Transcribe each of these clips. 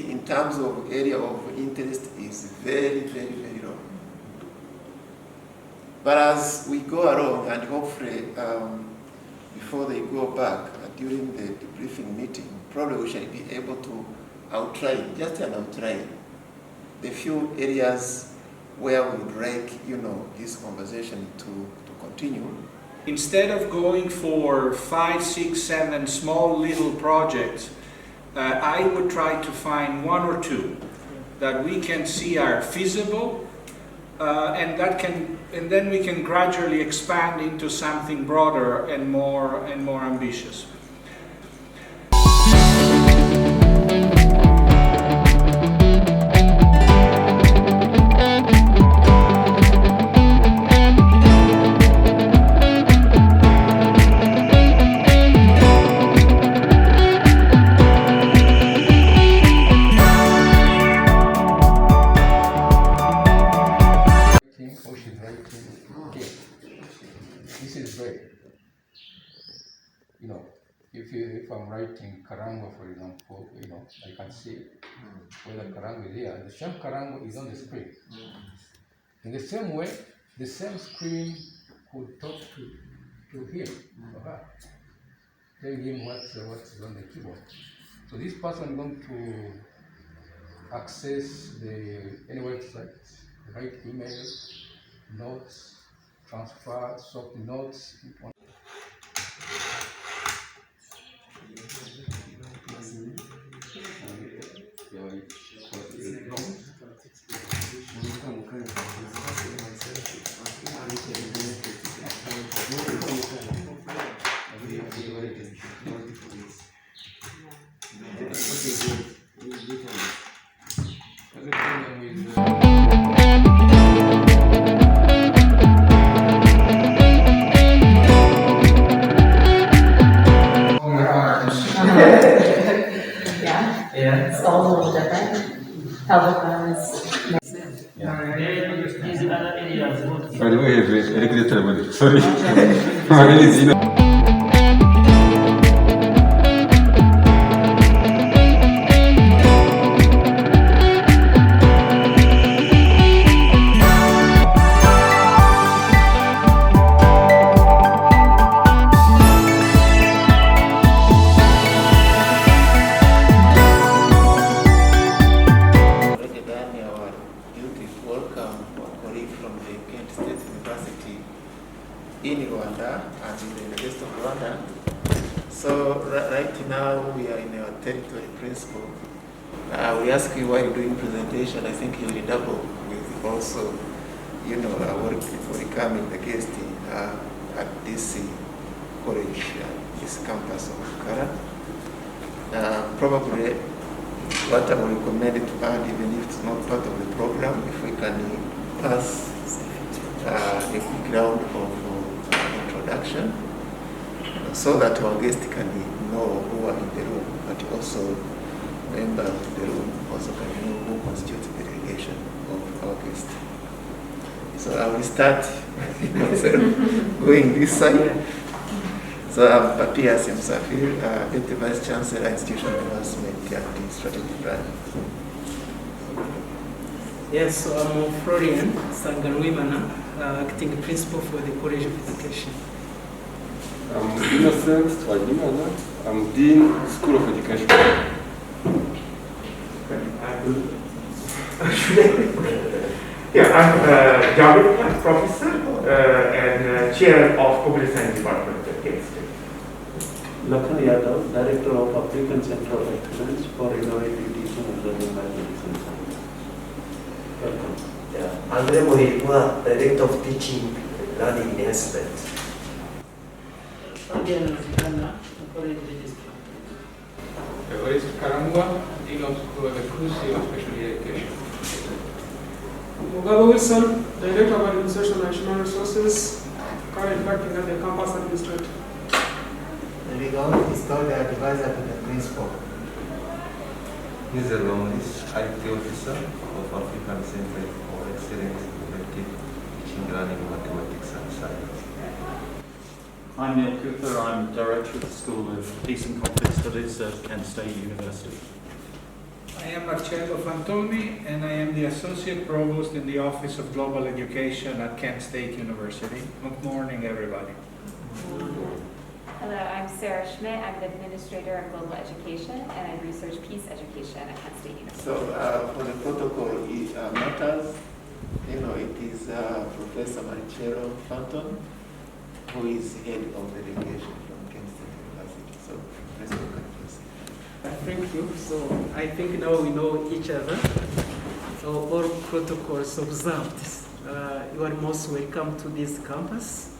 see in terms of area of interest is very, very, very low. But as we go along, and hopefully before they go back during the debriefing meeting, probably we shall be able to outline, just an outline, the few areas where we would like, this conversation to continue. Instead of going for 5, 6, 7 small little projects, I would try to find 1 or 2 that we can see are feasible, and then we can gradually expand into something broader and more ambitious. This is very, if I'm writing Karango, for example, I can see whether Karango is here. The same Karango is on the screen. In the same way, the same screen could talk to him or her, telling him what's on the keyboard. So this person is going to access any website, write email, notes, transfer soft notes. It's all a little different. Public is. By the way, electric sorry. My name is in Rwanda and in the rest of Rwanda. So right now we are in our territory principle. We ask you while doing presentation, I think you will double with also, our work for becoming the guest at this college, this campus of Rukara. Probably what I would recommend to add, even if it's not part of the program, if we can pass a quick round of introduction so that our guests can know who are in the room, but also members of the room also can know who constitutes the delegation of our guests. So I will start going this side. So I'm Papias M, Deputy Vice Chancellor, Institutional Development and Strategy Plan. Yes, so I'm Florian Sanganwimana, acting principal for the College of Education. I'm Innocent Wajimana. I'm Dean, School of Education. I'm Javed, Professor and Chair of Computer Science Department at Kent State. Lakhan Yadav, Director of African Center of Excellence for Innovative Teaching and Learning Mathematics and Science. Welcome. Andre Mohirwa, Director of Teaching and Learning Enhancement. Evarist Karangwa, Dean of School of Exclusive of Special Education. Mugabe Wilson, Director of Administration and Human Resources, currently acting as the campus administrator. Legal is called the advisor to the principal. He's a Longlis, IT officer of African Center for Excellence in Effective Teaching, Learning, Mathematics and Science. I'm Neil Cooper. I'm Director of the School of Peace and Conflict Studies at Kent State University. I am Marcello Fantoni, and I am the Associate Provost in the Office of Global Education at Kent State University. Good morning, everybody. Hello, I'm Sarah Schmidt. I'm the Administrator of Global Education, and I research peace education at Kent State University. So for the protocol matters, it is Professor Marcello Fantoni, who is head of the delegation from Kent State University. So, Professor, you can proceed. Thank you. So I think now we know each other. So all protocols observed. You are most welcome to this campus.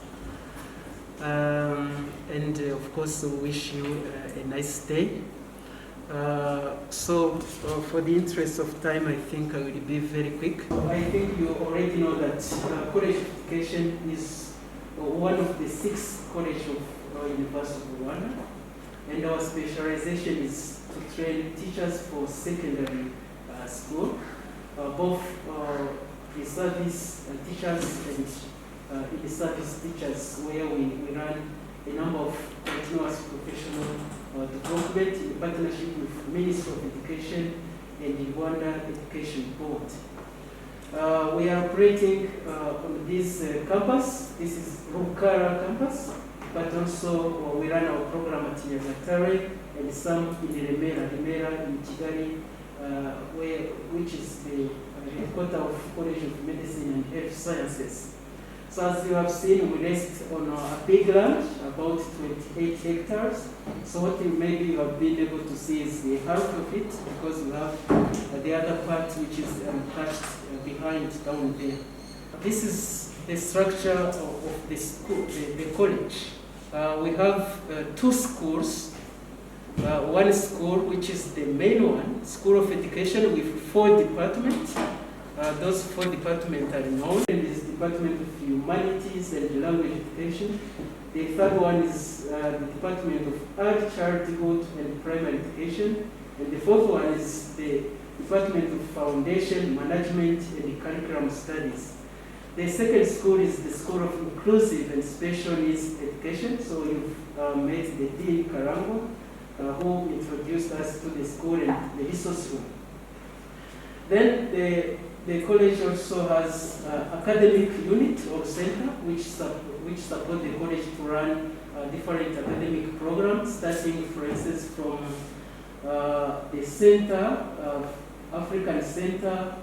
And of course, we wish you a nice day. For the interest of time, I think I will be very quick. I think you already know that college education is one of the 6 colleges of University of Rwanda, and our specialization is to train teachers for secondary school, both the service teachers and in the service teachers, where we run a number of continuous professional development in partnership with Ministry of Education and the Rwanda Education Board. We are operating on this campus. This is Rukara Campus, but also we run our program at Nyagatare and some in Remera in Kigali, which is the headquarters of College of Medicine and Health Sciences. So as you have seen, we rest on a big land, about 28 hectares. So what maybe you have been able to see is the half of it, because we have the other part which is attached behind down there. This is the structure of the school, the college. We have 2 schools. One school, which is the main one, School of Education, with 4 departments. Those 4 departments are known. And this Department of Humanities and Language Education. The third one is the Department of Early Childhood and Primary Education. And the fourth one is the Department of Foundation, Management and Curriculum Studies. The second school is the School of Inclusive and Special Needs Education. So you've met the Dean Karango, who introduced us to the school and the resource room. Then the college also has academic unit or center which support the college to run different academic programs, starting, for instance, from the Center African Center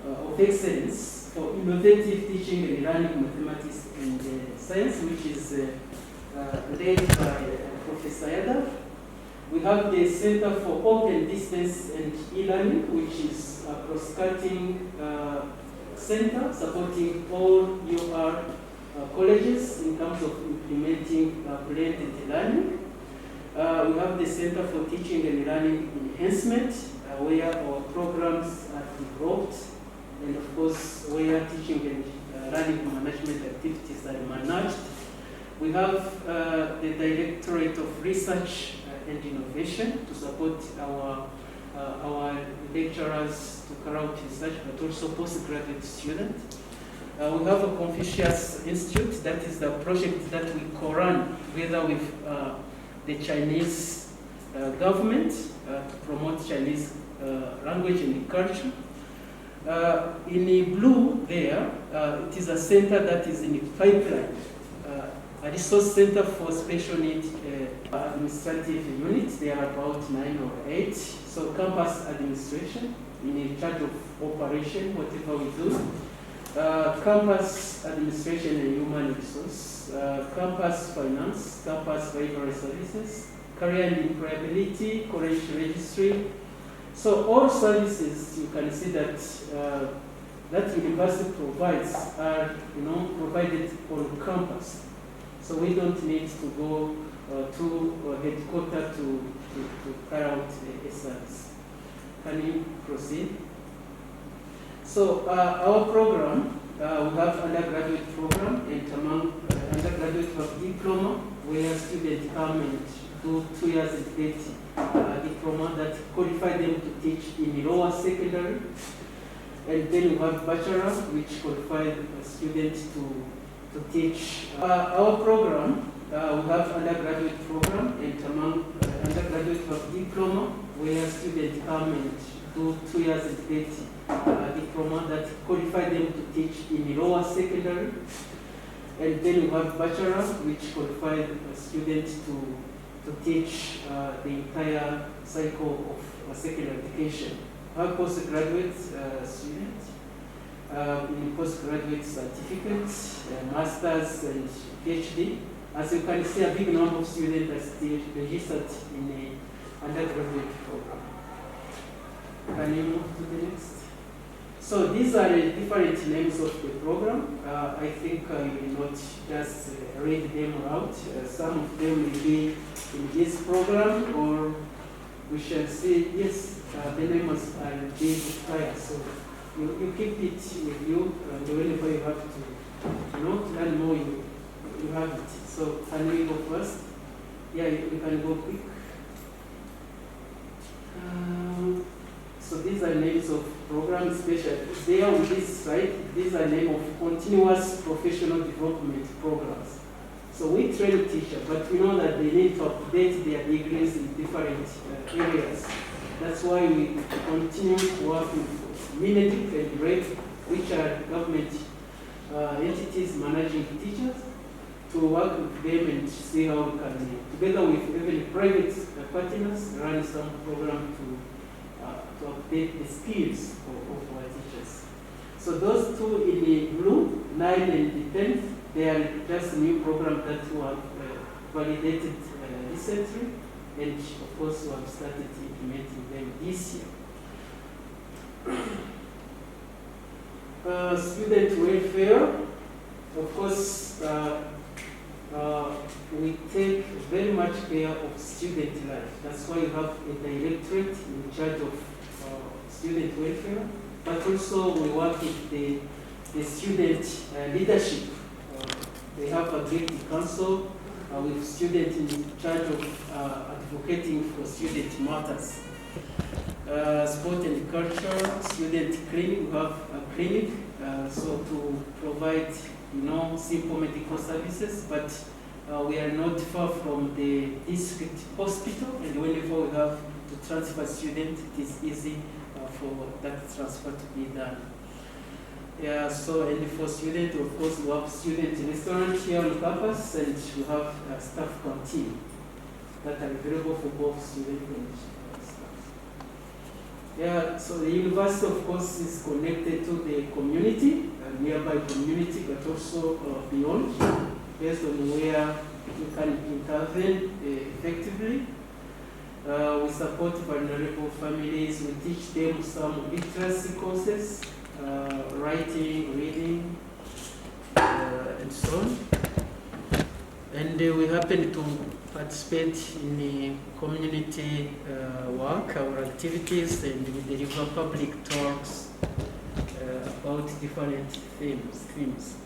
of Excellence for Innovative Teaching and Learning Mathematics and Science, which is led by Professor Yadav. We have the Center for Open Distance and E-Learning, which is a cross-cutting center supporting all UR colleges in terms of implementing blended learning. We have the Center for Teaching and Learning Enhancement, where our programs are developed, and of course, where teaching and learning management activities are managed. We have the Directorate of Research and Innovation to support our lecturers to carry out research, but also postgraduate students. We have a Confucius Institute, that is the project that we co-run together with the Chinese government to promote Chinese language and culture. In the blue there, it is a center that is in the pipeline, a resource center for special needs administrative units. There are about 9 or 8. So campus administration, in charge of operation, whatever we do. Campus administration and human resource, campus finance, campus library services, career and employability, college registry. So all services you can see that that university provides are provided on campus. So we don't need to go to headquarters to carry out a service. Can you proceed? So our program, we have undergraduate program, and among undergraduate of diploma, where students come and do 2 years and get diploma that qualify them to teach in lower secondary. And then we have bachelor, which qualify students to teach. Our program, we have undergraduate program, and among undergraduate of diploma, where students come and do 2 years integrated diploma that qualify them to teach in lower secondary. And then we have bachelor, which qualify a student to teach the entire cycle of secondary education. We have postgraduate students in postgraduate certificates, masters and PhD. As you can see, a big number of students are still registered in the undergraduate program. Can you move to the next? So these are the different names of the program. I think you will not just read them out. Some of them will be in this program, or we shall see, yes, the names are being expired. So you keep it with you, and whenever you have to learn more, you have it. So can we go first? Yeah, you can go quick. So these are names of programs, especially there on this side. These are names of continuous professional development programs. So we train teachers, but we know that they need to update their degrees in different areas. That's why we continue to work with MINEDIC and REP, which are government entities managing teachers, to work with them and see how we can, together with even private partners, run some program to update the skills of our teachers. So those two in the blue, 9 and 10, they are just a new program that we have validated recently, and of course we have started implementing them this year. Student welfare, of course, we take very much care of student life. That's why you have a directorate in charge of student welfare, but also we work with the student leadership. They have a great council with students in charge of advocating for student matters. Sport and culture, student clinic, we have a clinic, so to provide simple medical services, but we are not far from the district hospital, and whenever we have to transfer students, it is easy for that transfer to be done. Yeah, so and for students, of course, we have student restaurant here on campus, and we have a staff canteen that are available for both students and staff. Yeah, so the university, of course, is connected to the community, nearby community, but also beyond, based on where we can intervene effectively. We support vulnerable families. We teach them some literacy courses, writing, reading, and so on. And we happen to participate in the community work, our activities, and we deliver public talks about different themes.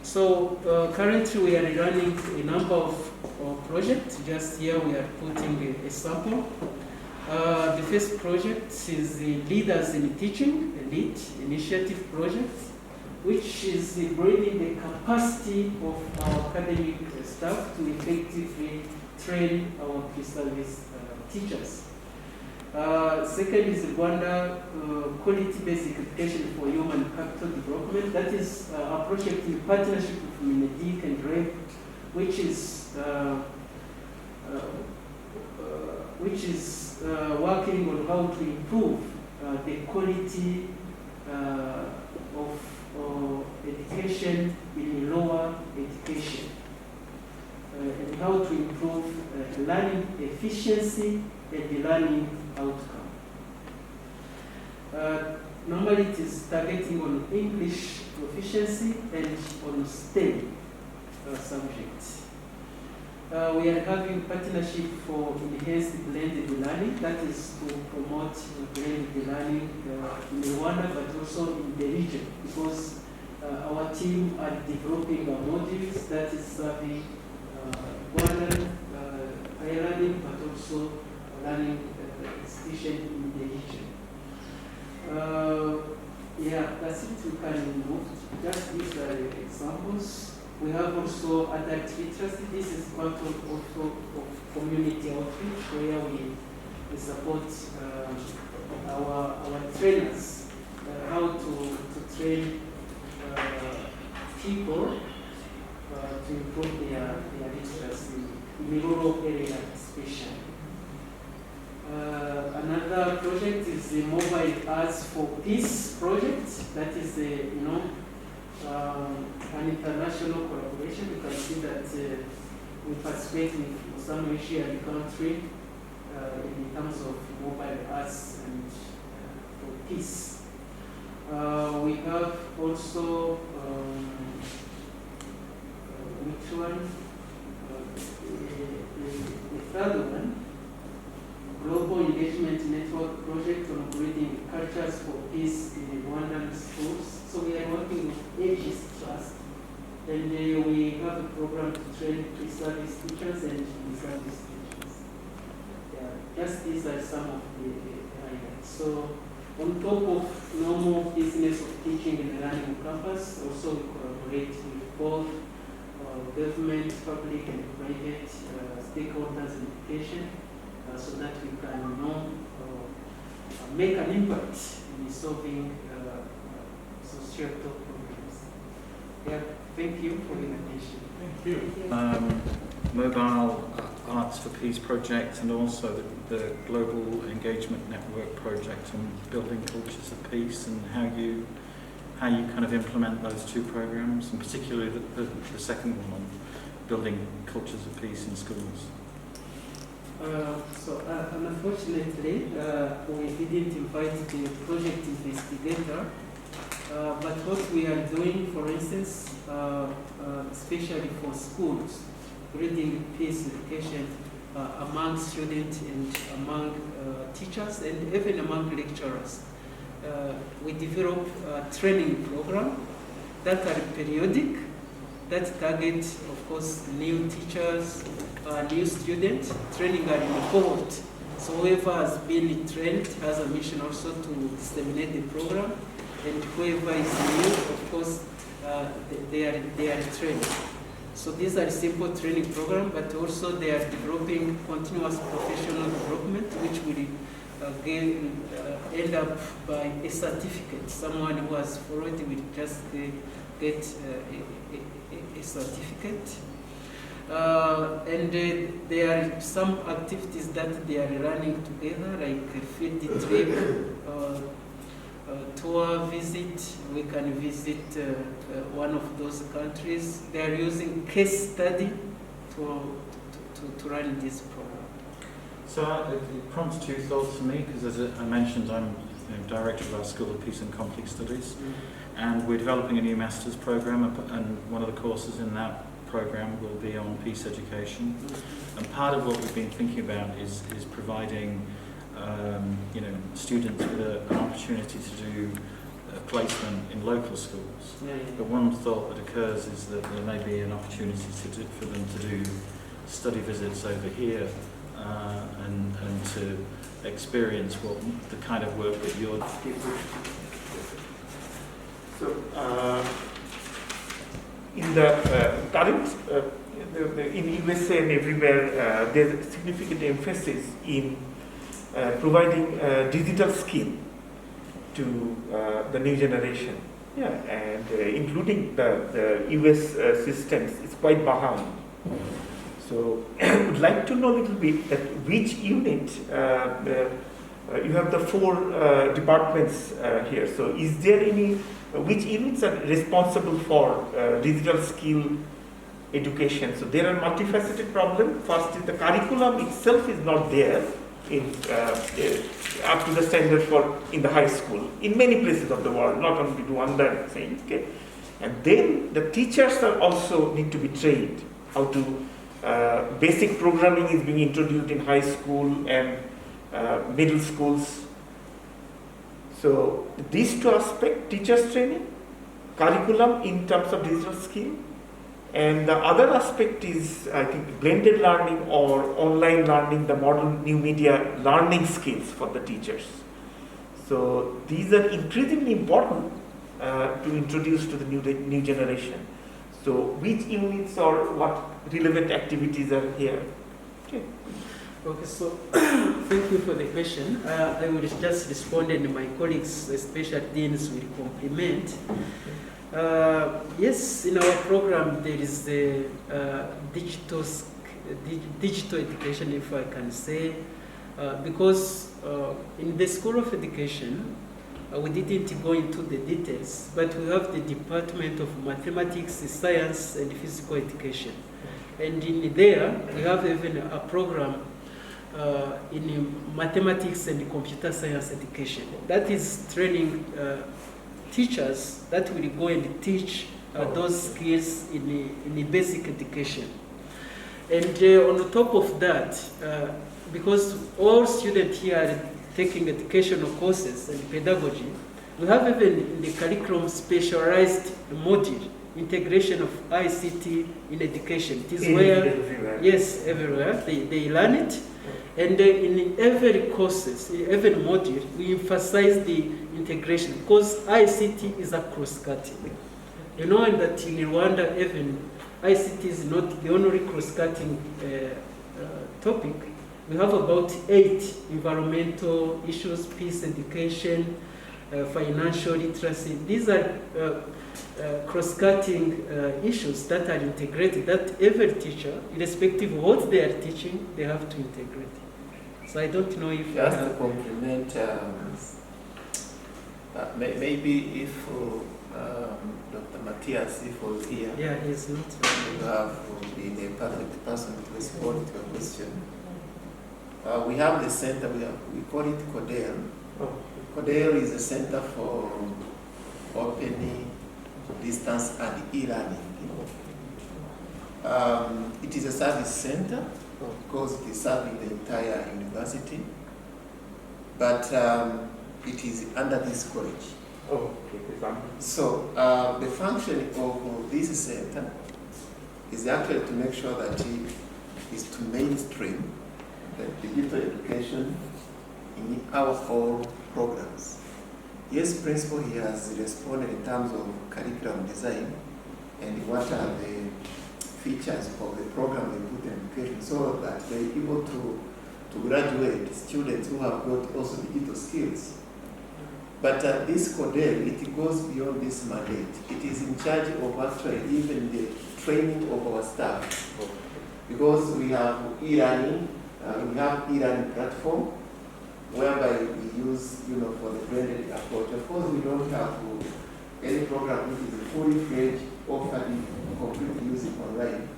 So currently we are running a number of projects. Just here we are putting a sample. The first project is the Leaders in Teaching, the LEAD initiative project, which is building the capacity of our academic staff to effectively train our pre-service teachers. Second is the Rwanda Quality Basic Education for Human Capital Development. That is a project in partnership with MINEDIC and REP, which is working on how to improve the quality of education in lower education, and how to improve learning efficiency and the learning outcome. Normally it is targeting on English proficiency and on STEM subjects. We are having partnership for enhanced blended learning, that is to promote blended learning in Rwanda but also in the region, because our team are developing modules that is serving Rwandan learning but also learning institution in the region. Yeah, that's it. We can move. Just these are the examples. We have also adult literacy. This is part of community outreach where we we support our trainers, how to train people to improve their literacy in rural area especially. Another project is the Mobile Arts for Peace project. That is an international collaboration. You can see that we participate in some Asian country in terms of mobile arts and for peace. We have also which one? The third one, Global Engagement Network Project on Breeding Cultures for Peace in Rwandan Schools. So we are working with Aegis Trust, and we have a program to train pre-service teachers and service teachers. Yeah, just these are some of the highlights. So on top of normal business of teaching and learning on campus, also we collaborate with both government, public and private stakeholders in education, so that we can make an impact in solving societal problems. Yeah, thank you for your attention. Thank you. Mobile Arts for Peace project, and also the Global Engagement Network project on building cultures of peace, and how you kind of implement those two programs, and particularly the second one on building cultures of peace in schools. Unfortunately, we didn't invite the project investigator, but what we are doing, for instance, especially for schools, reading peace education among students and among teachers and even among lecturers. We develop a training program that are periodic, that target, of course, new teachers, new students. Training are in a cohort. So whoever has been trained has a mission also to disseminate the program, and whoever is new, of course, they are trained. So these are simple training program, but also they are developing continuous professional development, which will end up by a certificate. Someone who has followed will just get a certificate. And there are some activities that they are running together, like a field trip, tour visit. We can visit one of those countries. They are using case study to run this program. So it prompts two thoughts for me, because as I mentioned, I'm director of our School of Peace and Conflict Studies, and we're developing a new master's program, and one of the courses in that program will be on peace education. And part of what we've been thinking about is providing students with an opportunity to do a placement in local schools. But one thought that occurs is that there may be an opportunity for them to do study visits over here, and to experience what the kind of work that you're doing. So, in the current, in USA and everywhere, there's significant emphasis in providing digital skill to the new generation. Yeah, and including the US systems is quite behind. So I would like to know a little bit that which unit, you have the four departments here. So is there any, which units are responsible for digital skill education? So there are multifaceted problems. First is the curriculum itself is not there up to the standard for in the high school in many places of the world, not only Rwanda, I'm saying. Okay, and then the teachers are also need to be trained how to. Basic programming is being introduced in high school and middle schools. So these two aspects, teachers training, curriculum in terms of digital skill, and the other aspect is, I think, blended learning or online learning, the modern new media learning skills for the teachers. So these are increasingly important to introduce to the new generation. So which units or what relevant activities are here? Okay. Okay, so thank you for the question. I will just respond and my colleagues, special deans, will complement. Yes, in our program there is the digital education, if I can say, because in the School of Education, we didn't go into the details, but we have the Department of Mathematics, Science and Physical Education. And in there, we have even a program in mathematics and computer science education. That is training teachers that will go and teach those skills in the basic education. And on top of that, because all students here are taking educational courses and pedagogy, we have even in the curriculum specialized module, integration of ICT in education. It is everywhere. Yes, everywhere. They learn it. And in every courses, in every module, we emphasize the integration because ICT is a cross-cutting. You know, and that in Rwanda, even ICT is not the only cross-cutting topic. We have about 8 environmental issues, peace education, financial literacy. These are cross-cutting issues that are integrated, that every teacher, irrespective of what they are teaching, they have to integrate. So I don't know if... Just to complement, maybe if Dr. Matthias, if he was here, yeah, he's not. You have been a perfect person to respond to your question. We have the center, we call it CODEL. CODEL is a center for opening, distance and e-learning. It is a service center because it is serving the entire university, but it is under this college. So the function of this center is actually to make sure that it is to mainstream the digital education in our whole programs. Yes, principal, he has responded in terms of curriculum design and what are the features of the program they put in education so that they're able to graduate students who have got also digital skills. But this CODEL, it goes beyond this mandate. It is in charge of actually even the training of our staff. Because we have e-learning, platform whereby we use, for the blended approach. Of course, we don't have any program which is fully fledged offered completely using online,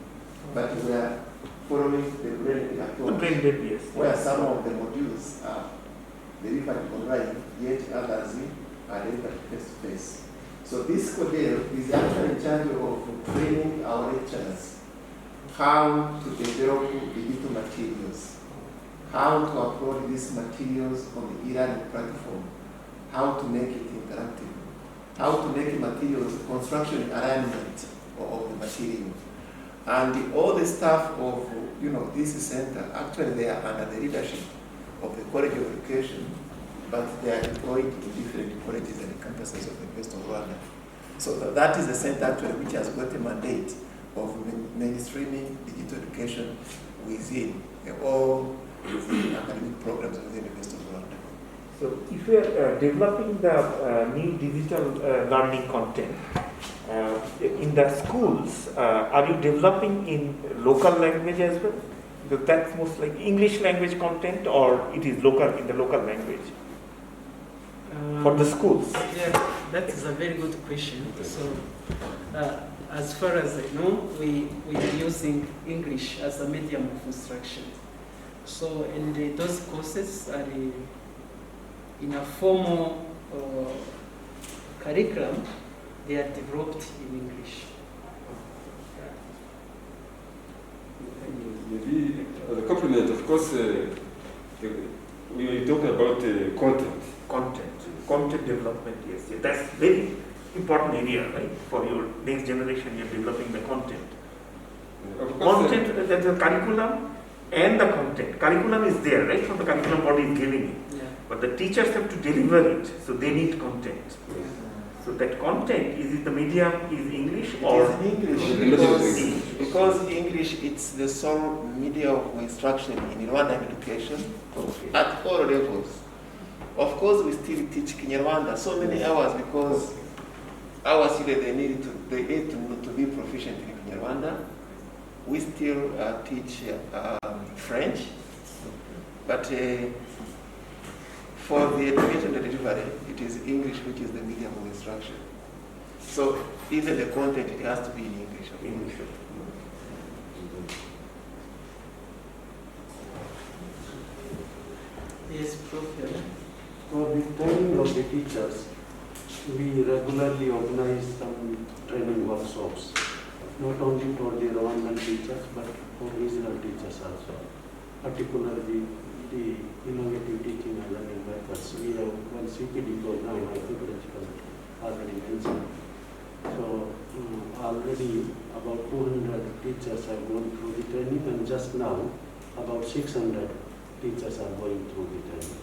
but we are following the blended approach, where some of the modules are delivered online, yet others are delivered face-to-face. So this CODEL is actually in charge of training our lecturers how to develop digital materials, how to upload these materials on the e-learning platform, how to make it interactive, how to make materials construction alignment of the material. And all the staff of this center, actually they are under the leadership of the College of Education, but they are employed in different colleges and campuses of the West of Rwanda. So that is the center actually which has got a mandate of mainstreaming digital education within all the academic programs within the West of Rwanda. So if we are developing the new digital learning content in the schools, are you developing in local language as well? Because that's most like English language content, or it is local in the local language for the schools? Yeah, that is a very good question. So, as far as I know, we are using English as a medium of instruction. So, and those courses are in a formal curriculum. They are developed in English. Maybe as a compliment, of course, we talk about content development. Yes, that's very important area, right? For your next generation, you're developing the content. Content, that's the curriculum and the content. Curriculum is there, right? From the curriculum body is giving it. Yeah. But the teachers have to deliver it, so they need content. Yeah. So that content, is it the medium is English It or? is English because English it's the sole media of instruction in Rwandan education at all levels. Of course, we still teach Kinyarwanda so many hours because our students they need to be proficient in Kinyarwanda. We still teach French, but for the education delivery, it is English which is the medium of instruction. So even the content, it has to be in English. Yes, Prof. For the training of the teachers, we regularly organize some training workshops, not only for the Rwandan teachers, but for regional teachers also, particularly the innovative teaching and learning methods. We have one CPD program, I think Principal already mentioned. So already about 200 teachers have gone through the training, and just now about 600 teachers are going through the training.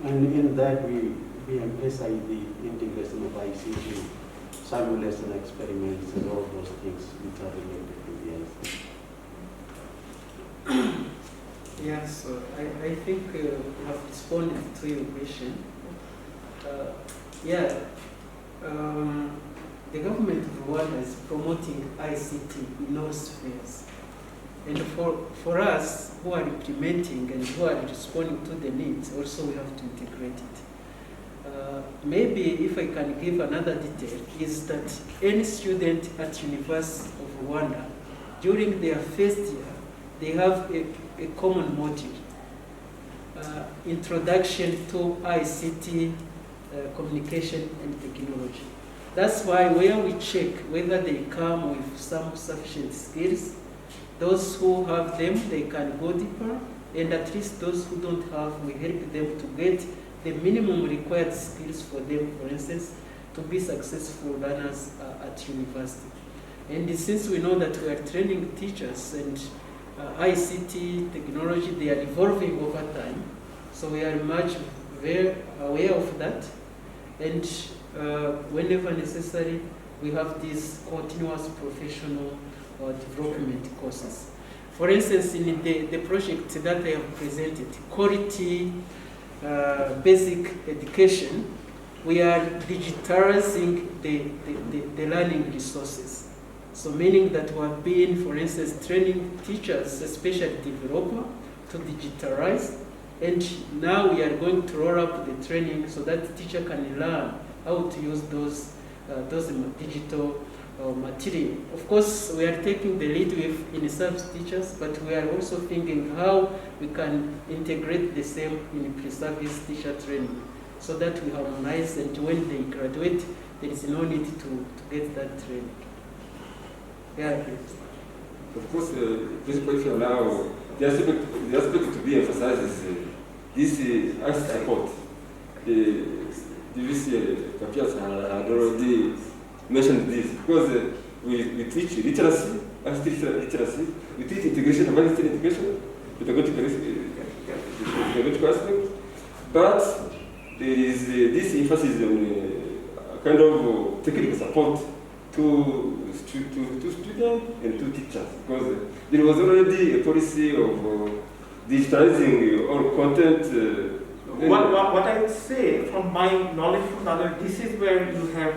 And in that we emphasize the integration of ICT, simulation experiments, and all those things which are related to the ICT. Yes, I think we have responded to your question. The government of Rwanda is promoting ICT in all spheres. And for us who are implementing and who are responding to the needs, also we have to integrate it. Maybe if I can give another detail, is that any student at University of Rwanda, during their first year, they have a common module, Introduction to ICT, Communication and Technology. That's why where we check whether they come with some sufficient skills, those who have them, they can go deeper, and at least those who don't have, we help them to get the minimum required skills for them, for instance, to be successful learners at university. And since we know that we are training teachers and ICT technology, they are evolving over time, so we are much very aware of that. And whenever necessary, we have these continuous professional development courses. For instance, in the project that I have presented, quality basic education, we are digitizing the learning resources. So meaning that we have been, for instance, training teachers, especially developers, to digitalize. And now we are going to roll up the training so that the teacher can learn how to use those digital material. Of course, we are taking the lead with in-service teachers, but we are also thinking how we can integrate the same in pre-service teacher training so that we harmonize, and when they graduate, there is no need to get that training. Yeah. Of course, principal, if you allow, the aspect to be emphasized is this ICT support. The VC Papias had already mentioned this, because we teach literacy, ICT literacy, we teach integration of ICT integration, pedagogical aspect, but there is this emphasis on kind of technical support to students and to teachers, because there was already a policy of digitizing all content. What I would say from my knowledge from other, this is where you have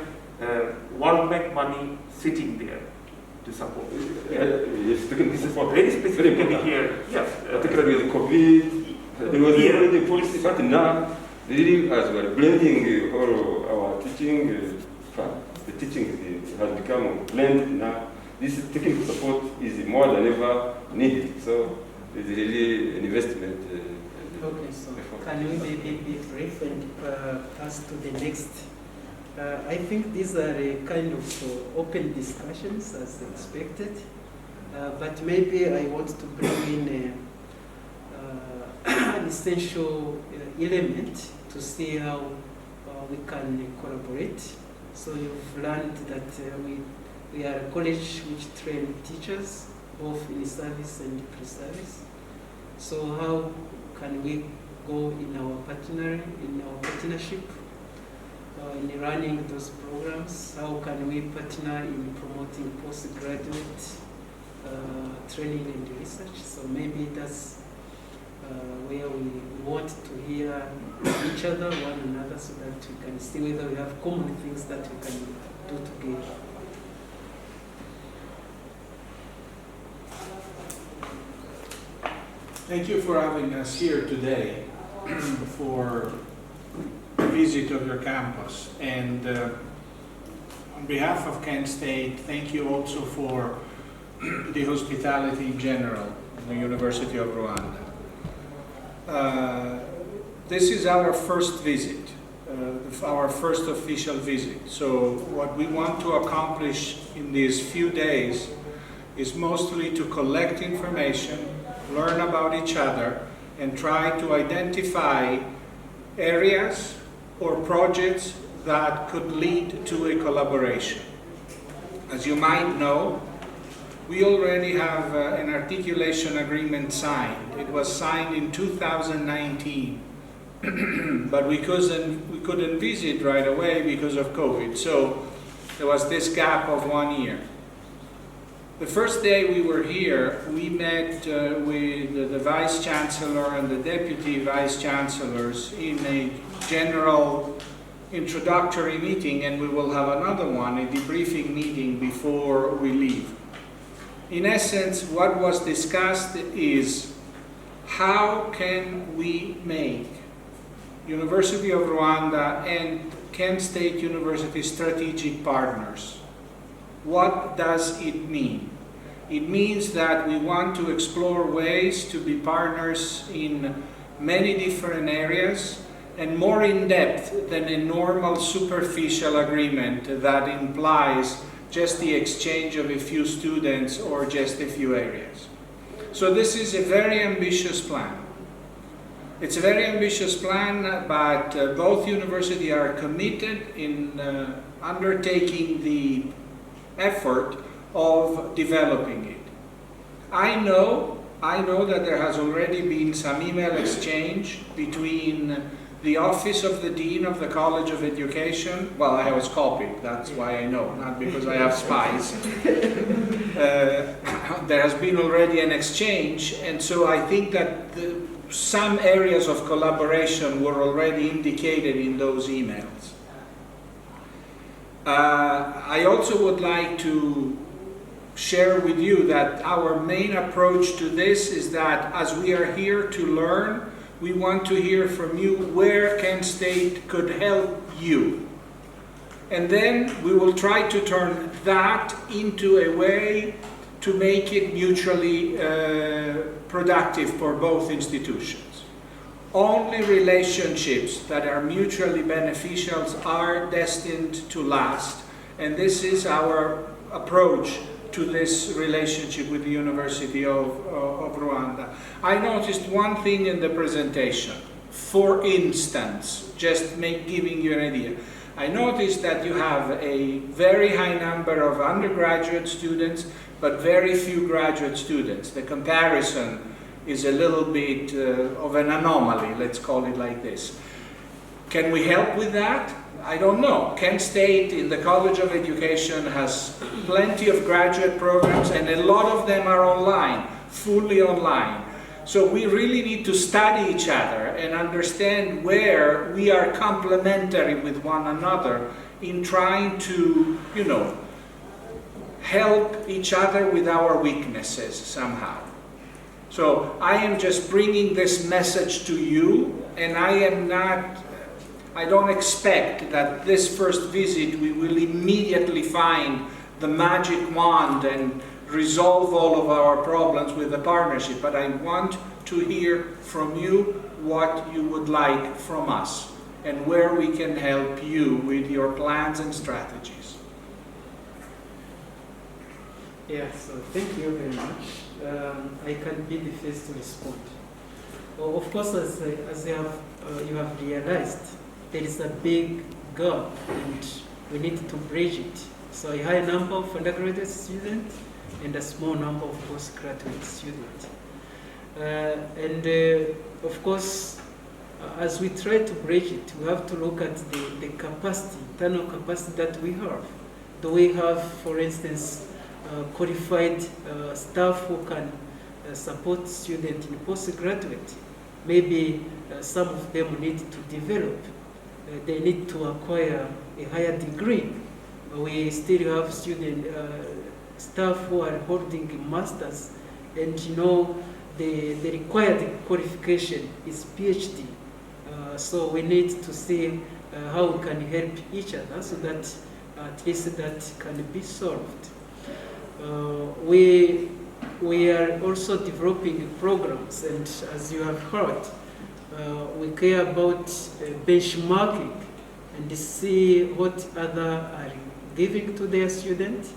World Bank money sitting there to support. Yes, this is for very specifically here. Yes, particularly with COVID, there was already a policy, but now really as we are blending all our teaching, the teaching has become blended now. This technical support is more than ever needed. So it's really an investment. Okay, so can we maybe be brief and pass to the next? I think these are a kind of open discussions as expected, but maybe I want to bring in an essential element to see how we can collaborate. So you've learned that we are a college which train teachers, both in service and pre-service. So how can we go in our partnership in running those programs? How can we partner in promoting postgraduate training and research? So maybe that's where we want to hear each other, one another, so that we can see whether we have common things that we can do together. Thank you for having us here today for a visit of your campus. And on behalf of Kent State, thank you also for the hospitality in general of the University of Rwanda. This is our first visit, our first official visit. So what we want to accomplish in these few days is mostly to collect information, learn about each other, and try to identify areas or projects that could lead to a collaboration. As you might know, we already have an articulation agreement signed. It was signed in 2019, but we couldn't visit right away because of COVID. So there was this gap of 1 year. The first day we were here, we met with the Vice Chancellor and the Deputy Vice Chancellors in a general introductory meeting, and we will have another one, a debriefing meeting before we leave. In essence, what was discussed is how can we make University of Rwanda and Kent State University strategic partners? What does it mean? It means that we want to explore ways to be partners in many different areas and more in depth than a normal superficial agreement that implies just the exchange of a few students or just a few areas. So this is a very ambitious plan. It's a very ambitious plan, but both universities are committed in undertaking the effort of developing it. I know that there has already been some email exchange between the Office of the Dean of the College of Education. Well, I was copied, that's why I know, not because I have spies. There has been already an exchange, and so I think that some areas of collaboration were already indicated in those emails. I also would like to share with you that our main approach to this is that as we are here to learn, we want to hear from you where Kent State could help you. And then we will try to turn that into a way to make it mutually productive for both institutions. Only relationships that are mutually beneficial are destined to last, and this is our approach to this relationship with the University of Rwanda. I noticed one thing in the presentation. For instance, just giving you an idea. I noticed that you have a very high number of undergraduate students, but very few graduate students. The comparison is a little bit of an anomaly, let's call it like this. Can we help with that? I don't know. Kent State in the College of Education has plenty of graduate programs, and a lot of them are online, fully online. So we really need to study each other and understand where we are complementary with one another in trying to, help each other with our weaknesses somehow. So I am just bringing this message to you, and I don't expect that this first visit we will immediately find the magic wand and resolve all of our problems with the partnership, but I want to hear from you what you would like from us and where we can help you with your plans and strategies. Yeah, so thank you very much. I can be the first to respond. Well, of course, as you have realized, there is a big gap and we need to bridge it. So a high number of undergraduate students and a small number of postgraduate students. Of course, as we try to bridge it, we have to look at the capacity, internal capacity that we have. Do we have, for instance, qualified staff who can support students in postgraduate? Maybe some of them need to develop. They need to acquire a higher degree. We still have staff who are holding a master's, and the required qualification is PhD. So we need to see how we can help each other so that at least that can be solved. We are also developing programs, and as you have heard, we care about benchmarking and see what others are giving to their students,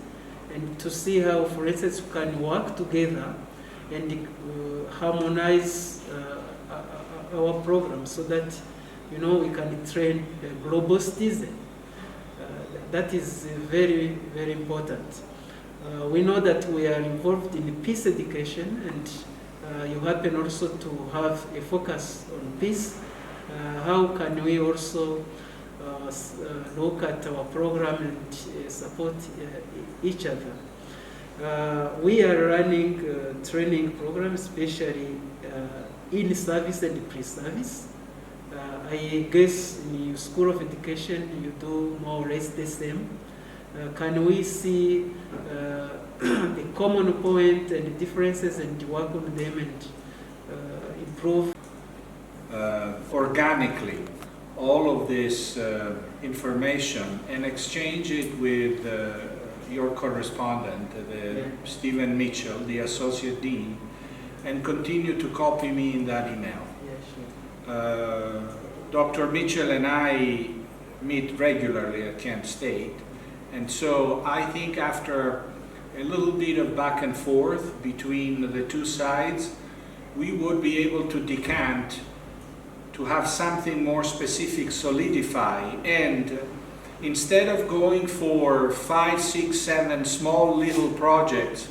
and to see how, for instance, we can work together and harmonize our program so that we can train a global citizen. That is very, very important. We know that we are involved in peace education, and you happen also to have a focus on peace. How can we also look at our program and support each other? We are running training programs, especially in service and pre-service. I guess in your School of Education you do more or less the same. Can we see the common point and the differences and work on them and improve? Organically, all of this information and exchange it with your correspondent, Stephen Mitchell, the Associate Dean, and continue to copy me in that email. Dr. Mitchell and I meet regularly at Kent State, and so I think after a little bit of back and forth between the two sides, we would be able to decant to have something more specific solidify, and instead of going for 5, 6, 7 small little projects,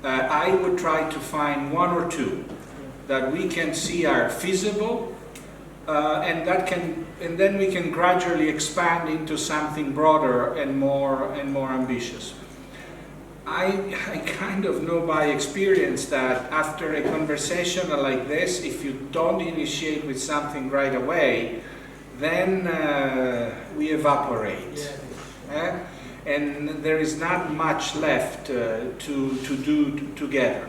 I would try to find 1 or 2 that we can see are feasible, and then we can gradually expand into something broader and more ambitious. I kind of know by experience that after a conversation like this, if you don't initiate with something right away, then we evaporate. And there is not much left to do together.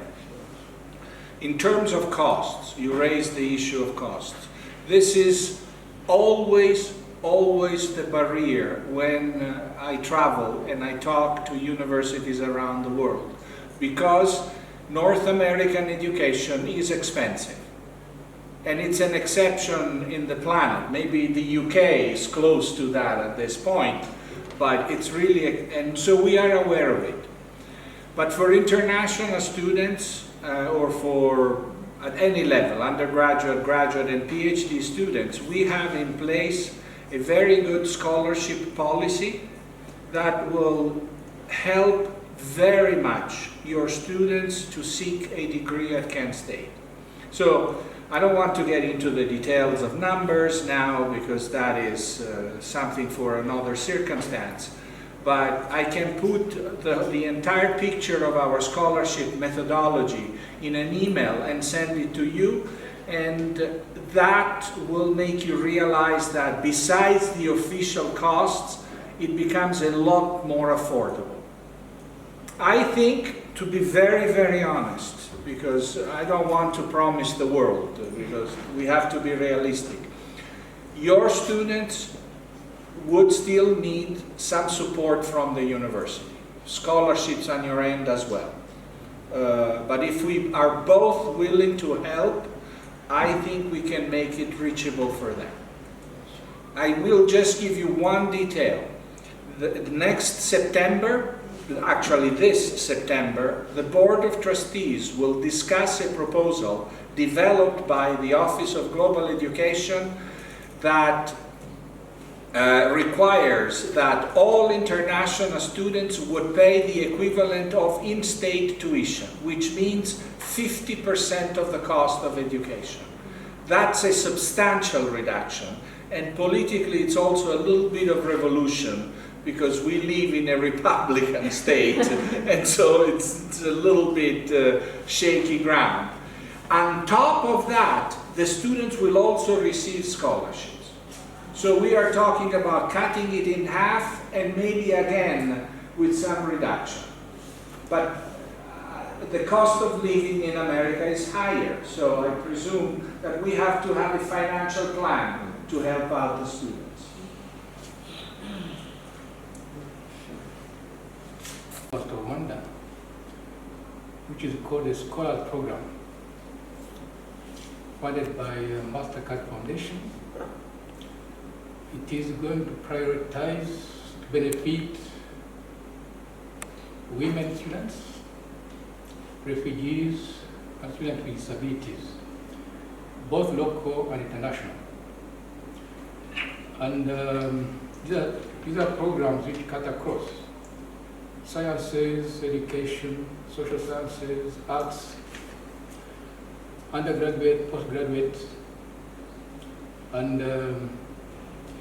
In terms of costs, you raised the issue of costs. This is always the barrier when I travel and I talk to universities around the world, because North American education is expensive. And it's an exception in the planet. Maybe the UK is close to that at this point, but it's really, and so we are aware of it. But for international students, or for at any level, undergraduate, graduate, and PhD students, we have in place a very good scholarship policy that will help very much your students to seek a degree at Kent State. So I don't want to get into the details of numbers now, because that is something for another circumstance. But I can put the entire picture of our scholarship methodology in an email and send it to you, and that will make you realize that besides the official costs, it becomes a lot more affordable. I think, to be very, very honest, because I don't want to promise the world, because we have to be realistic, your students would still need some support from the university, scholarships on your end as well. But if we are both willing to help, I think we can make it reachable for them. I will just give you one detail. The next September, actually this September, the Board of Trustees will discuss a proposal developed by the Office of Global Education that requires that all international students would pay the equivalent of in-state tuition, which means 50% of the cost of education. That's a substantial reduction. And politically, it's also a little bit of revolution, because we live in a Republican state, and so it's a little bit shaky ground. On top of that, the students will also receive scholarships. So we are talking about cutting it in half and maybe again with some reduction. But the cost of living in America is higher, so I presume that we have to have a financial plan to help out the students. Of Rwanda, which is called the Scholar Program, funded by MasterCard Foundation. It is going to prioritize to benefit women students, refugees, and students with disabilities, both local and international. And these are programs which cut across sciences, education, social sciences, arts, undergraduate, postgraduate, and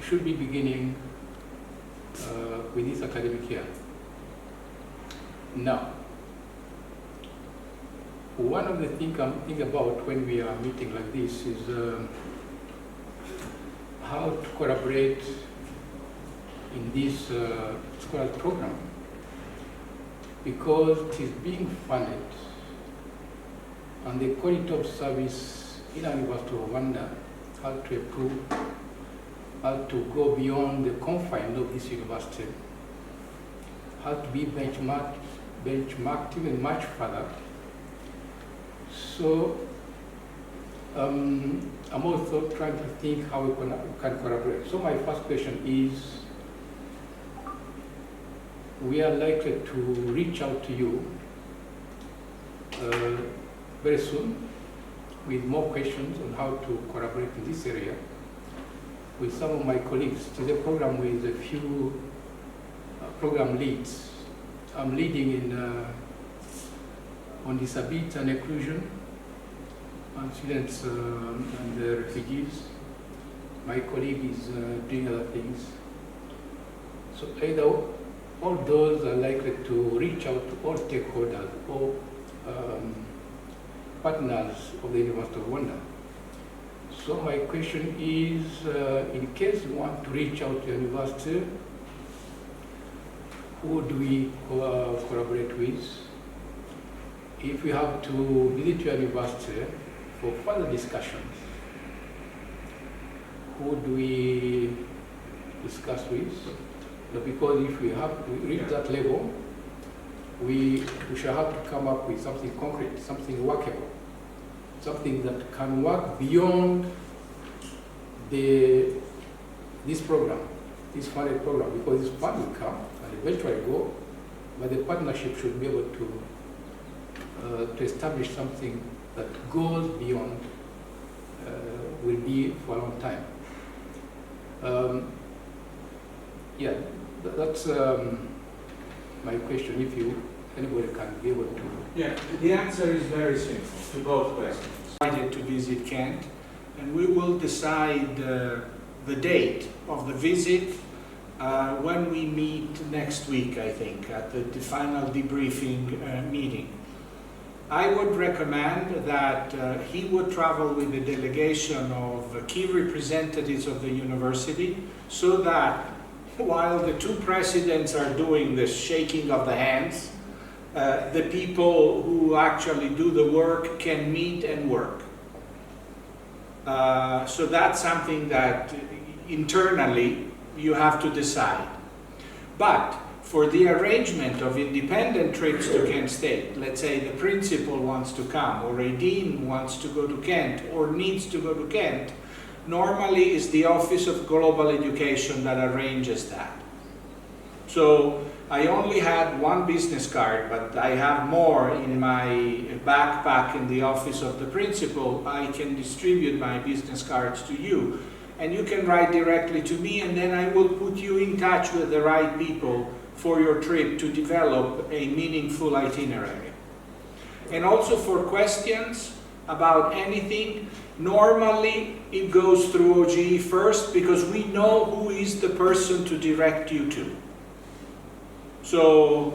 should be beginning with this academic year. Now, one of the things I'm thinking about when we are meeting like this is how to collaborate in this scholar program, because it is being funded and the quality of service in the University of Rwanda has to improve, has to go beyond the confines of this university, has to be benchmarked even much further. So I'm also trying to think how we can collaborate. So my first question is, we are likely to reach out to you very soon with more questions on how to collaborate in this area with some of my colleagues. It is a program with a few program leads. I'm leading in on disability and inclusion, and students and the refugees. My colleague is doing other things. So either all those are likely to reach out to all stakeholders, all partners of the University of Rwanda. So my question is, in case you want to reach out to the university, who do we collaborate with? If we have to visit your university for further discussions, who do we discuss with? Because if we have to reach that level, we shall have to come up with something concrete, something workable, something that can work beyond this program, this funded program, because this fund will come and eventually go, but the partnership should be able to establish something that goes beyond, will be for a long time. Yeah, that's my question. If anybody can be able to. Yeah, the answer is very simple to both questions. Decided to visit Kent, and we will decide the date of the visit when we meet next week, I think, at the final debriefing meeting. I would recommend that he would travel with a delegation of key representatives of the university, so that while the two presidents are doing the shaking of the hands, the people who actually do the work can meet and work. So that's something that internally you have to decide. But for the arrangement of independent trips to Kent State, let's say the principal wants to come, or a dean wants to go to Kent, or needs to go to Kent, normally it's the Office of Global Education that arranges that. So I only had one business card, but I have more in my backpack in the office of the principal. I can distribute my business cards to you, and you can write directly to me, and then I will put you in touch with the right people for your trip to develop a meaningful itinerary. And also for questions, about anything, normally it goes through OGE first because we know who is the person to direct you to. So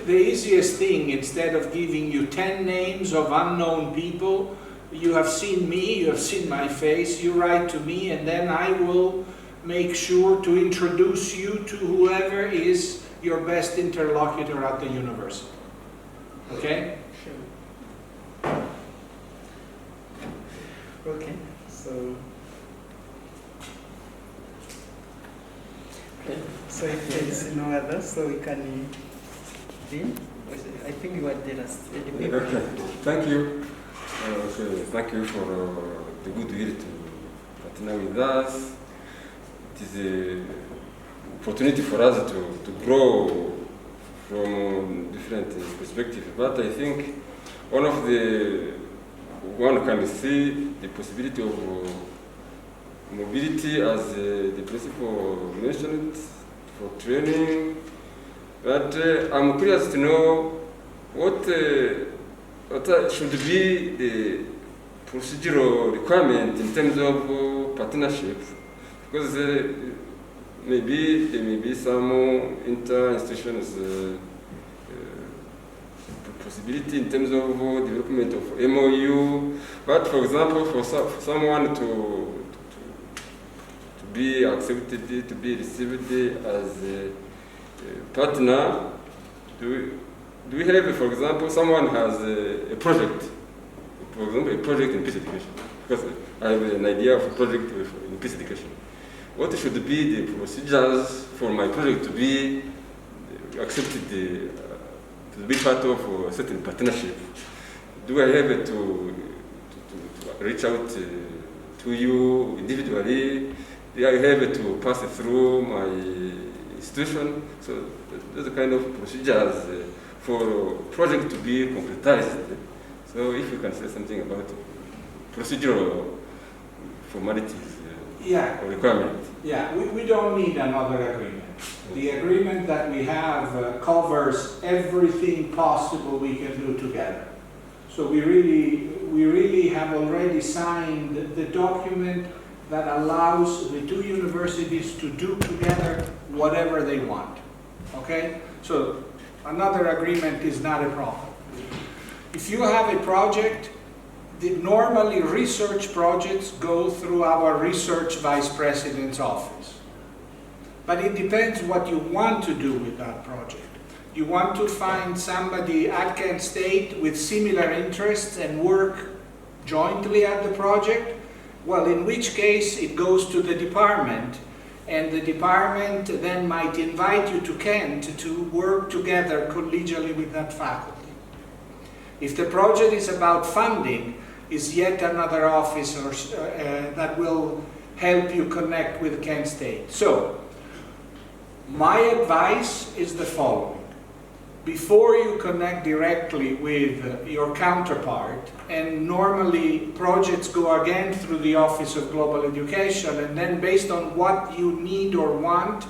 the easiest thing, instead of giving you 10 names of unknown people, you have seen me, you have seen my face, you write to me, and then I will make sure to introduce you to whoever is your best interlocutor at the university. Okay? Okay, so if there is no other, so we can begin. I think you wanted us. Okay, thank you. Thank you for the goodwill to partner with us. It is an opportunity for us to grow from different perspectives. But I think one can see the possibility of mobility as the principal mentioned for training. But I'm curious to know what should be the procedural requirement in terms of partnership, because there may be some inter-institutions possibility in terms of development of MOU. But for example, for someone to be accepted, to be received as a partner, do we have, for example, someone has a project, for example, a project in peace education, because I have an idea of a project in peace education. What should be the procedures for my project to be accepted, to be part of a certain partnership? Do I have to reach out to you individually? Do I have to pass through my institution? So those are the kind of procedures for project to be concretized. So if you can say something about procedural formalities or requirements. Yeah, we don't need another agreement. The agreement that we have covers everything possible we can do together. So we really have already signed the document that allows the two universities to do together whatever they want. Okay? So another agreement is not a problem. If you have a project, normally research projects go through our research vice president's office. But it depends what you want to do with that project. You want to find somebody at Kent State with similar interests and work jointly at the project? Well, in which case it goes to the department, and the department then might invite you to Kent to work together collegially with that faculty. If the project is about funding, is yet another office that will help you connect with Kent State. So, my advice is the following. Before you connect directly with your counterpart, and normally projects go again through the Office of Global Education, and then based on what you need or want,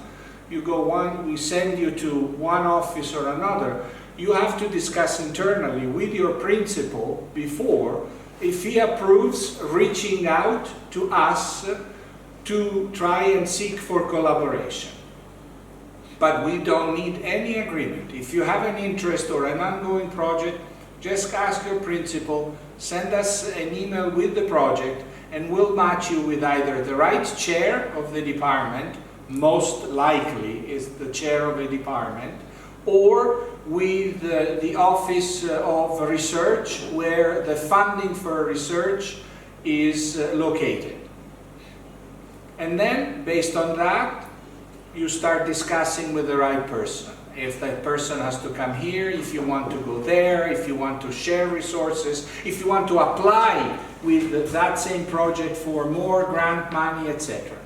we send you to one office or another. You have to discuss internally with your principal before, if he approves reaching out to us to try and seek for collaboration. But we don't need any agreement. If you have an interest or an ongoing project, just ask your principal, send us an email with the project, and we'll match you with either the right chair of the department, most likely is the chair of a department, or with the Office of Research, where the funding for research is located. And then, based on that, you start discussing with the right person. If that person has to come here, if you want to go there, if you want to share resources, if you want to apply with that same project for more grant money, etc.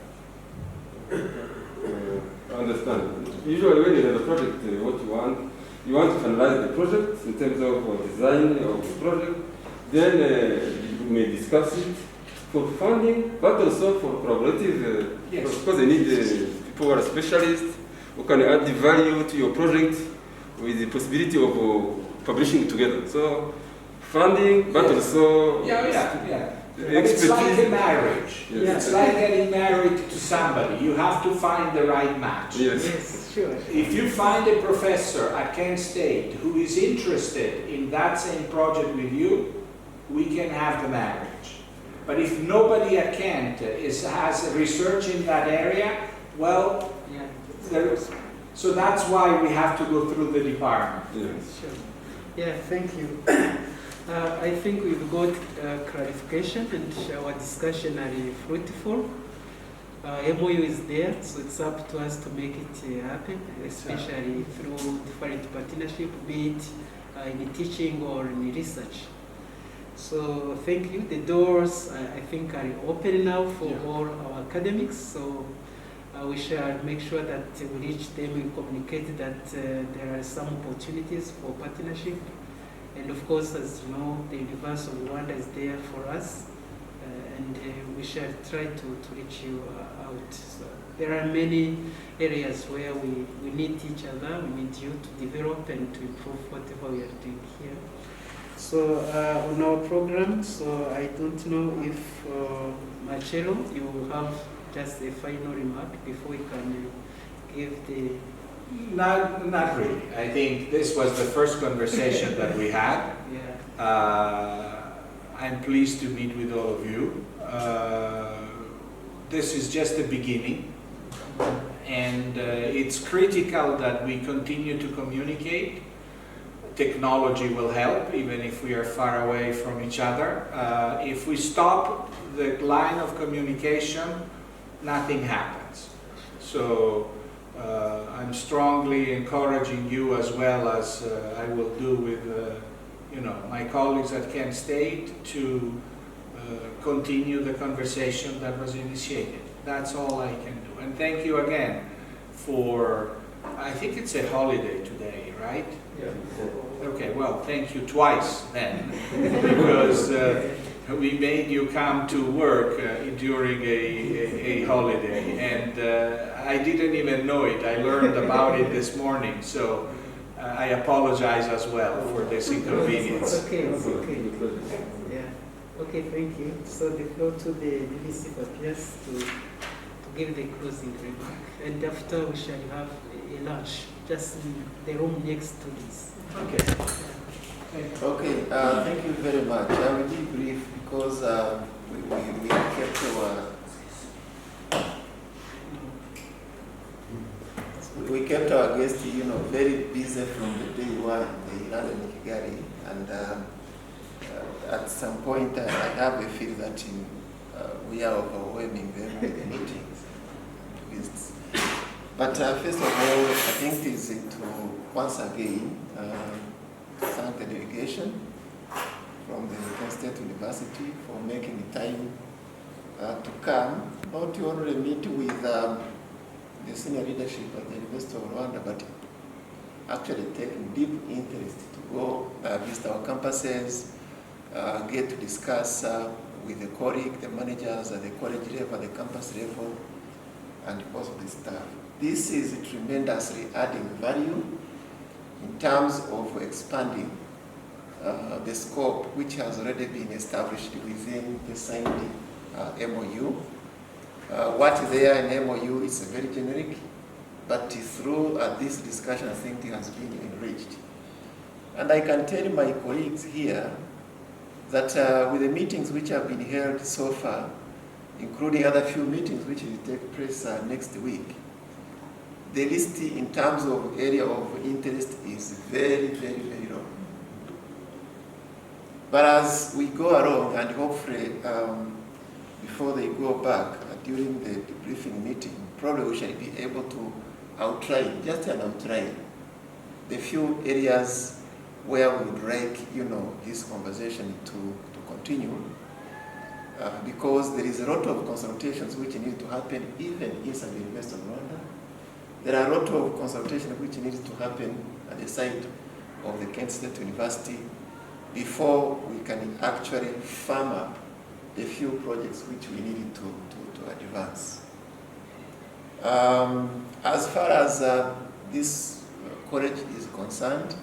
I understand. Usually when you have a project, what you want to finalize the project in terms of design of the project, then you may discuss it for funding, but also for collaborative, because they need people who are specialists who can add the value to your project with the possibility of publishing together. So funding, but also Yeah. But it's like a marriage. Yes. It's like getting married to somebody. You have to find the right match. Yes, sure. If you find a professor at Kent State who is interested in that same project with you, we can have the marriage. But if nobody at Kent has research in that area, well, so that's why we have to go through the department. Yes. Sure. Yeah, thank you. I think we've got clarification and our discussion are fruitful. MOU is there, so it's up to us to make it happen, especially through different partnership, be it in teaching or in research. So thank you. The doors, I think, are open now for all our academics. So we shall make sure that we reach them, we communicate that there are some opportunities for partnership. And of course, as you know, the University of Rwanda is there for us, and we shall try to reach you out. So there are many areas where we need each other, we need you to develop and to improve whatever we are doing here. So on our program, so I don't know if Marcello, you have just a final remark before we can give the... Not really. I think this was the first conversation that we had. I'm pleased to meet with all of you. This is just the beginning, and it's critical that we continue to communicate. Technology will help, even if we are far away from each other. If we stop the line of communication, nothing happens. So I'm strongly encouraging you, as well as I will do with my colleagues at Kent State, to continue the conversation that was initiated. That's all I can do. And thank you again for, I think it's a holiday today, right? Yeah. Okay, well, thank you twice then, because we made you come to work during a holiday, and I didn't even know it. I learned about it this morning, so I apologize as well for this inconvenience. Okay. Yeah. Okay, thank you. So the floor to the DVC Papias to give the closing remark, and after we shall have a lunch just in the room next to this. Okay. Okay, thank you very much. I will be brief because we kept our guests, very busy from the day one. They landed in Kigali, and at some point I have a feel that we are overwhelming them with the meetings. But first of all, I think it is to once again thank the delegation from the Kent State University for making the time to come, not only meet with the senior leadership at the University of Rwanda, but actually taking deep interest to go visit our campuses, get to discuss with the colleagues, the managers at the college level, the campus level, and also the staff. This is tremendously adding value in terms of expanding the scope which has already been established within the signed MOU. What is there in MOU is very generic, but through this discussion I think it has been enriched. And I can tell my colleagues here that with the meetings which have been held so far, including other few meetings which will take place next week, the list in terms of area of interest is very, very, very low. But as we go along, and hopefully before they go back during the debriefing meeting, probably we shall be able to outline, just an outline, the few areas where we would like, this conversation to continue. Because there is a lot of consultations which need to happen even inside the University of Rwanda. There are a lot of consultations which need to happen at the site of the Kent State University before we can actually firm up the few projects which we needed to advance. As far as this college is concerned,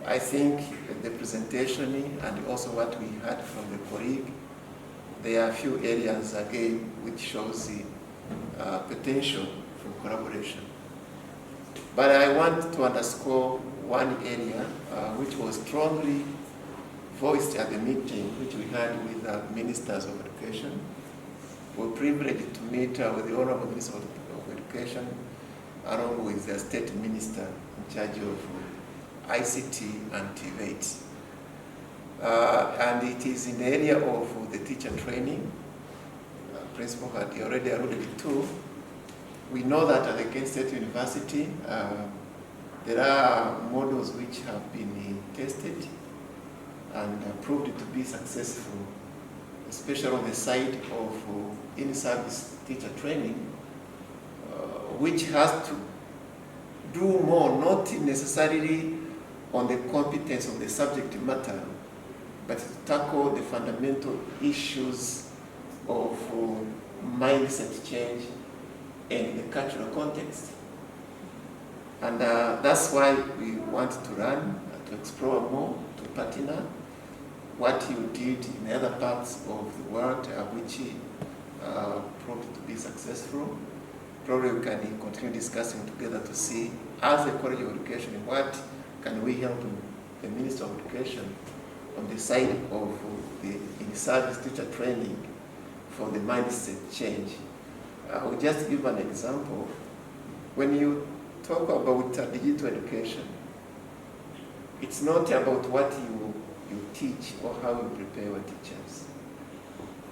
I think the presentation and also what we heard from the colleague, there are a few areas again which shows the potential for collaboration. But I want to underscore one area which was strongly voiced at the meeting which we had with the ministers of education. We were privileged to meet with the Honorable Minister of Education along with the State Minister in charge of ICT and TVET. And it is in the area of the teacher training. Principal had already alluded to. We know that at the Kent State University, there are models which have been tested and proved to be successful, especially on the side of in-service teacher training, which has to do more, not necessarily on the competence of the subject matter, but to tackle the fundamental issues of mindset change in the cultural context. And that's why we want to run, to explore more, to partner what you did in other parts of the world, which proved to be successful. Probably we can continue discussing together to see, as a College of Education, what can we help the Minister of Education on the side of the in-service teacher training for the mindset change. I will just give an example. When you talk about digital education, it's not about what you teach or how you prepare your teachers.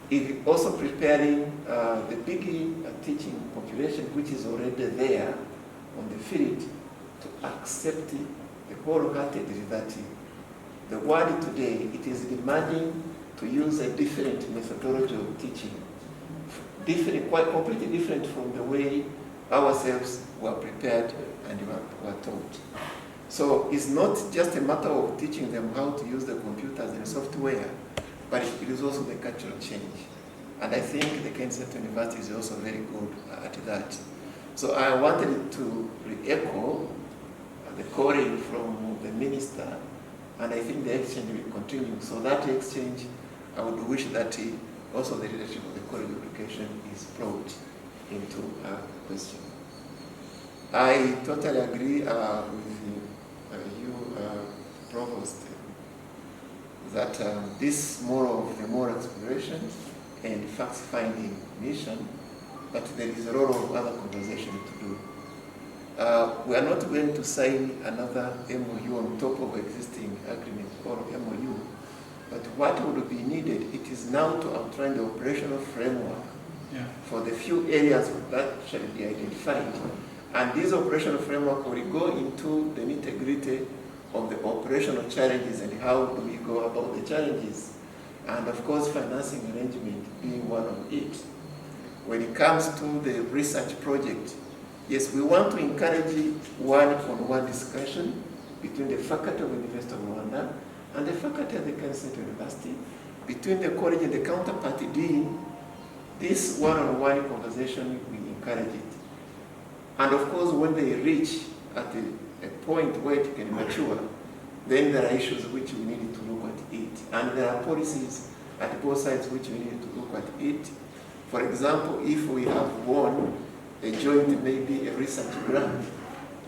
It's also preparing the big teaching population which is already there on the field to accept the wholeheartedly that the world today, it is demanding to use a different methodology of teaching, quite completely different from the way ourselves were prepared and were taught. So it's not just a matter of teaching them how to use the computers and software, but it is also the cultural change. And I think the Kent State University is also very good at that. So I wanted to re-echo the calling from the minister, and I think the exchange will continue. So that exchange, I would wish that also the leadership of the College of Education is brought into question. I totally agree with you, Provost, that this more of the moral exploration and fact-finding mission, but there is a lot of other conversation to do. We are not going to sign another MOU on top of existing agreement or MOU, but what would be needed, it is now to outline the operational framework for the few areas that shall be identified. And this operational framework will go into the nitty-gritty of the operational challenges and how do we go about the challenges. And of course, financing arrangement being one of it. When it comes to the research project, yes, we want to encourage one-on-one discussion between the faculty of the University of Rwanda and the faculty of the Kent State University, between the college and the counterparty dean. This one-on-one conversation, we encourage it. And of course, when they reach at a point where it can mature, then there are issues which we need to look at it. And there are policies at both sides which we need to look at it. For example, if we have won a joint, maybe a research grant,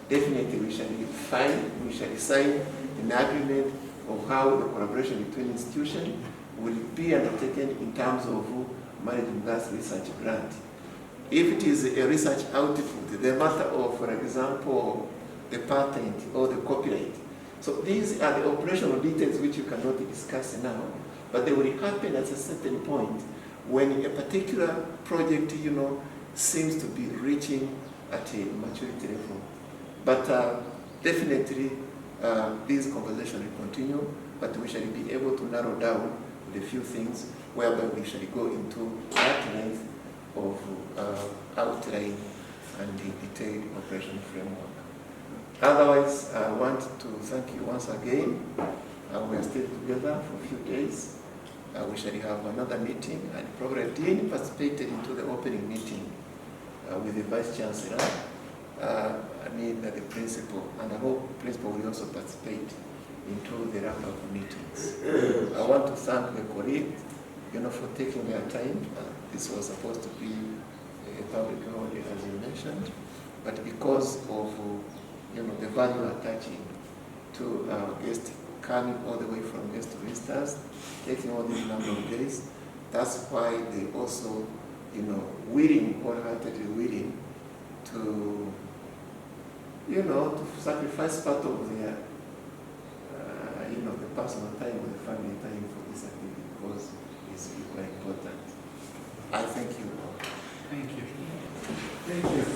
definitely we shall sign an agreement of how the collaboration between institutions will be undertaken in terms of managing that research grant. If it is a research output, the matter of, for example, the patent or the copyright. So these are the operational details which you cannot discuss now, but they will happen at a certain point when a particular project, seems to be reaching at a maturity level. But definitely, this conversation will continue, but we shall be able to narrow down the few things whereby we shall go into that length of outline and the detailed operation framework. Otherwise, I want to thank you once again. We are still together for a few days. We shall have another meeting, and probably Dean participated into the opening meeting with the Vice Chancellor, the principal, and I hope the principal will also participate into the wrap-up meetings. I want to thank the colleagues, for taking their time. This was supposed to be a public holiday, as you mentioned, but because of the value attaching to guests coming all the way from guests to visitors, taking all these number of days, that's why they also, willing, wholeheartedly willing to, to sacrifice part of their, the personal time or the family time for this activity because it's very important. I thank you all. Thank you. Thank you.